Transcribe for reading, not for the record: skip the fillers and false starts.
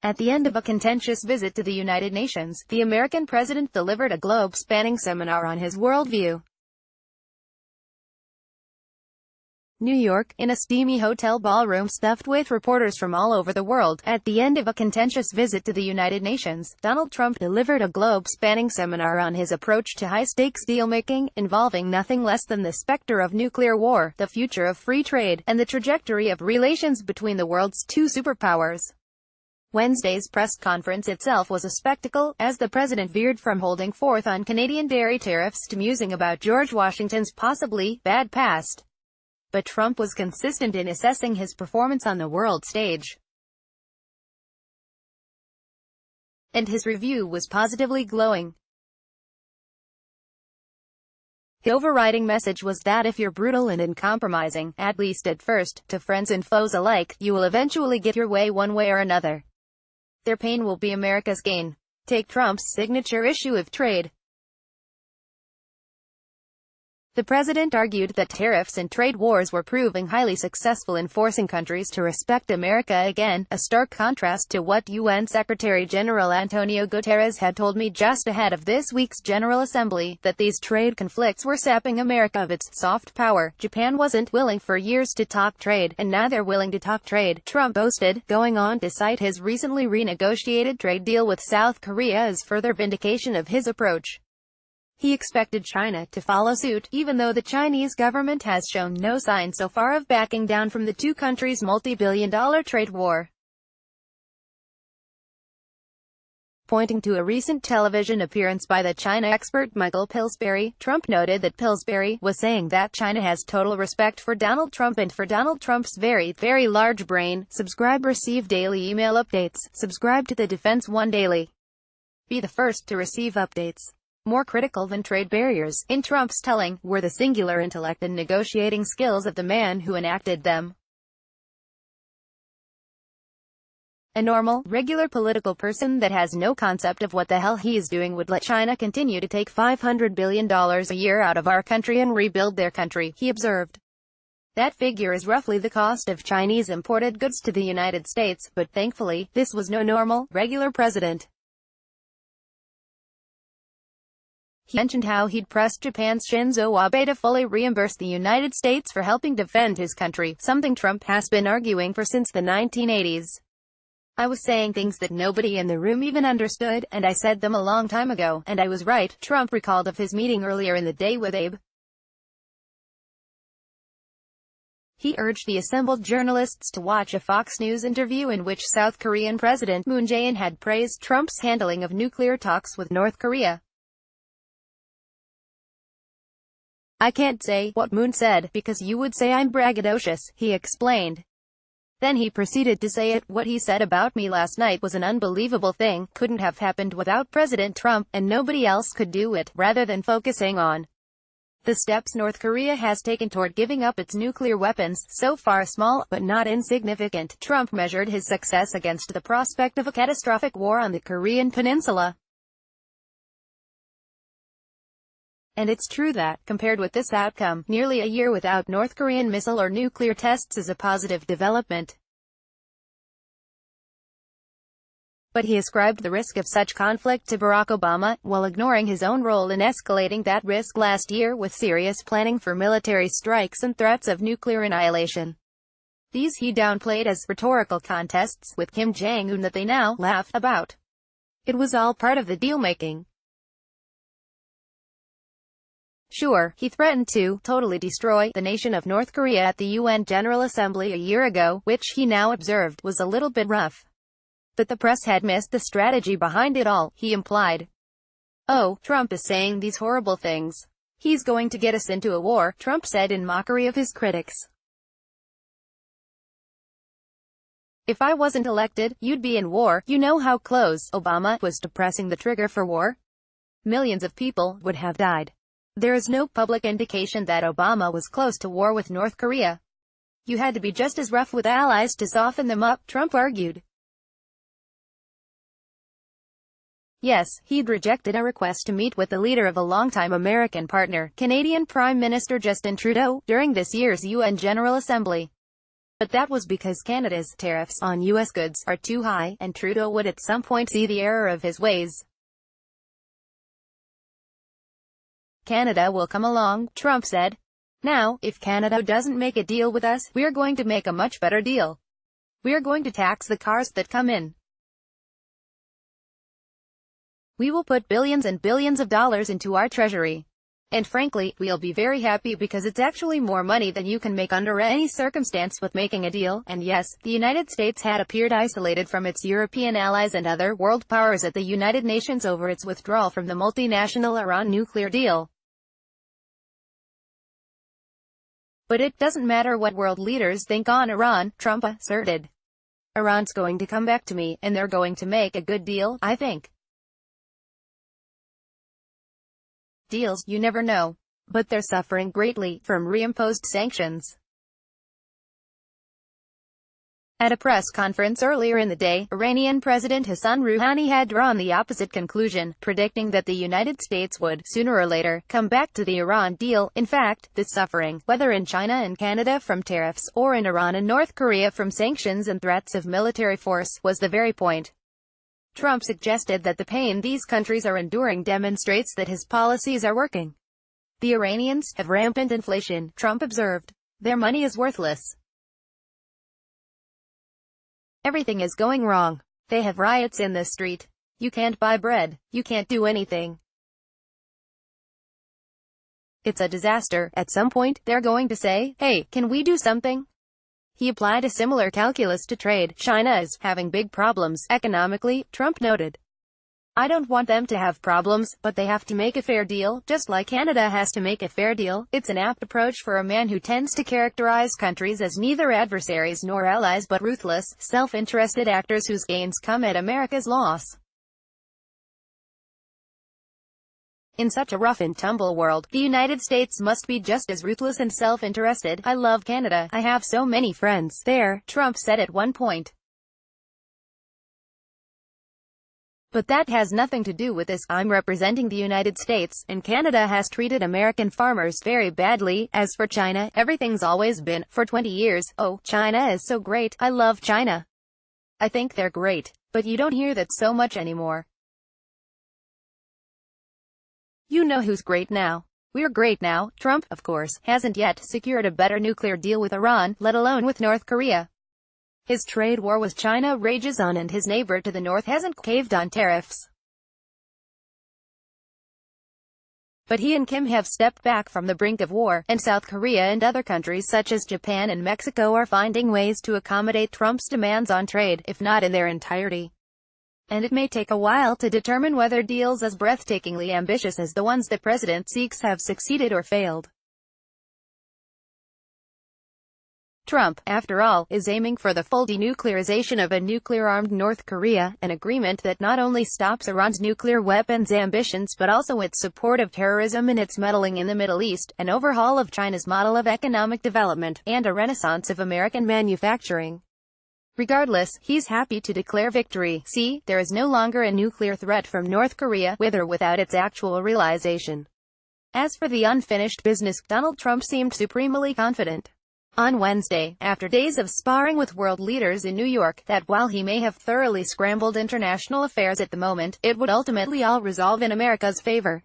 At the end of a contentious visit to the United Nations, the American president delivered a globe-spanning seminar on his worldview. New York, in a steamy hotel ballroom stuffed with reporters from all over the world. At the end of a contentious visit to the United Nations, Donald Trump delivered a globe-spanning seminar on his approach to high-stakes deal-making, involving nothing less than the specter of nuclear war, the future of free trade, and the trajectory of relations between the world's two superpowers. Wednesday's press conference itself was a spectacle, as the president veered from holding forth on Canadian dairy tariffs to musing about George Washington's possibly bad past. But Trump was consistent in assessing his performance on the world stage. And his review was positively glowing. The overriding message was that if you're brutal and uncompromising, at least at first, to friends and foes alike, you will eventually get your way one way or another. Their pain will be America's gain. Take Trump's signature issue of trade. The president argued that tariffs and trade wars were proving highly successful in forcing countries to respect America again, a stark contrast to what UN Secretary General Antonio Guterres had told me just ahead of this week's General Assembly, that these trade conflicts were sapping America of its soft power. Japan wasn't willing for years to talk trade, and now they're willing to talk trade, Trump boasted, going on to cite his recently renegotiated trade deal with South Korea as further vindication of his approach. He expected China to follow suit, even though the Chinese government has shown no sign so far of backing down from the two countries' multi-billion-dollar trade war. Pointing to a recent television appearance by the China expert Michael Pillsbury, Trump noted that Pillsbury was saying that China has total respect for Donald Trump and for Donald Trump's very, very large brain. Subscribe, receive daily email updates. Subscribe to the Defense One Daily. Be the first to receive updates. More critical than trade barriers, in Trump's telling, were the singular intellect and negotiating skills of the man who enacted them. A normal, regular political person that has no concept of what the hell he is doing would let China continue to take $500 billion a year out of our country and rebuild their country, he observed. That figure is roughly the cost of Chinese imported goods to the United States, but thankfully, this was no normal, regular president. He mentioned how he'd pressed Japan's Shinzo Abe to fully reimburse the United States for helping defend his country, something Trump has been arguing for since the 1980s. I was saying things that nobody in the room even understood, and I said them a long time ago, and I was right, Trump recalled of his meeting earlier in the day with Abe. He urged the assembled journalists to watch a Fox News interview in which South Korean President Moon Jae-in had praised Trump's handling of nuclear talks with North Korea. I can't say what Moon said, because you would say I'm braggadocious, he explained. Then he proceeded to say it, what he said about me last night was an unbelievable thing, couldn't have happened without President Trump, and nobody else could do it, rather than focusing on the steps North Korea has taken toward giving up its nuclear weapons, so far small, but not insignificant. Trump measured his success against the prospect of a catastrophic war on the Korean Peninsula. And it's true that, compared with this outcome, nearly a year without North Korean missile or nuclear tests is a positive development. But he ascribed the risk of such conflict to Barack Obama, while ignoring his own role in escalating that risk last year with serious planning for military strikes and threats of nuclear annihilation. These he downplayed as rhetorical contests with Kim Jong-un that they now laugh about. It was all part of the deal-making. Sure, he threatened to totally destroy the nation of North Korea at the UN General Assembly a year ago, which he now observed was a little bit rough. But the press had missed the strategy behind it all, he implied. Oh, Trump is saying these horrible things. He's going to get us into a war, Trump said in mockery of his critics. If I wasn't elected, you'd be in war. You know how close Obama was to pressing the trigger for war? Millions of people would have died. There is no public indication that Obama was close to war with North Korea. You had to be just as rough with allies to soften them up, Trump argued. Yes, he'd rejected a request to meet with the leader of a longtime American partner, Canadian Prime Minister Justin Trudeau, during this year's UN General Assembly. But that was because Canada's tariffs on U.S. goods are too high, and Trudeau would at some point see the error of his ways. Canada will come along, Trump said. Now, if Canada doesn't make a deal with us, we're going to make a much better deal. We're going to tax the cars that come in. We will put billions and billions of dollars into our treasury. And frankly, we'll be very happy because it's actually more money than you can make under any circumstance with making a deal. And yes, the United States had appeared isolated from its European allies and other world powers at the United Nations over its withdrawal from the multinational Iran nuclear deal. But it doesn't matter what world leaders think on Iran, Trump asserted. Iran's going to come back to me, and they're going to make a good deal, I think. Deals, you never know. But they're suffering greatly from reimposed sanctions. At a press conference earlier in the day, Iranian President Hassan Rouhani had drawn the opposite conclusion, predicting that the United States would, sooner or later, come back to the Iran deal. In fact, this suffering, whether in China and Canada from tariffs, or in Iran and North Korea from sanctions and threats of military force, was the very point. Trump suggested that the pain these countries are enduring demonstrates that his policies are working. The Iranians have rampant inflation, Trump observed. Their money is worthless. Everything is going wrong. They have riots in the street. You can't buy bread. You can't do anything. It's a disaster. At some point, they're going to say, hey, can we do something? He applied a similar calculus to trade. China is having big problems economically, Trump noted. I don't want them to have problems, but they have to make a fair deal, just like Canada has to make a fair deal. It's an apt approach for a man who tends to characterize countries as neither adversaries nor allies but ruthless, self-interested actors whose gains come at America's loss. In such a rough-and-tumble world, the United States must be just as ruthless and self-interested. I love Canada. I have so many friends there, Trump said at one point. But that has nothing to do with this. I'm representing the United States, and Canada has treated American farmers very badly. As for China, everything's always been, for 20 years, oh, China is so great. I love China. I think they're great. But you don't hear that so much anymore. You know who's great now? We're great now. Trump, of course, hasn't yet secured a better nuclear deal with Iran, let alone with North Korea. His trade war with China rages on and his neighbor to the north hasn't caved on tariffs. But he and Kim have stepped back from the brink of war, and South Korea and other countries such as Japan and Mexico are finding ways to accommodate Trump's demands on trade, if not in their entirety. And it may take a while to determine whether deals as breathtakingly ambitious as the ones the president seeks have succeeded or failed. Trump, after all, is aiming for the full denuclearization of a nuclear-armed North Korea, an agreement that not only stops Iran's nuclear weapons ambitions but also its support of terrorism and its meddling in the Middle East, an overhaul of China's model of economic development, and a renaissance of American manufacturing. Regardless, he's happy to declare victory. See, there is no longer a nuclear threat from North Korea, with or without its actual realization. As for the unfinished business, Donald Trump seemed supremely confident on Wednesday, after days of sparring with world leaders in New York, that while he may have thoroughly scrambled international affairs at the moment, it would ultimately all resolve in America's favor.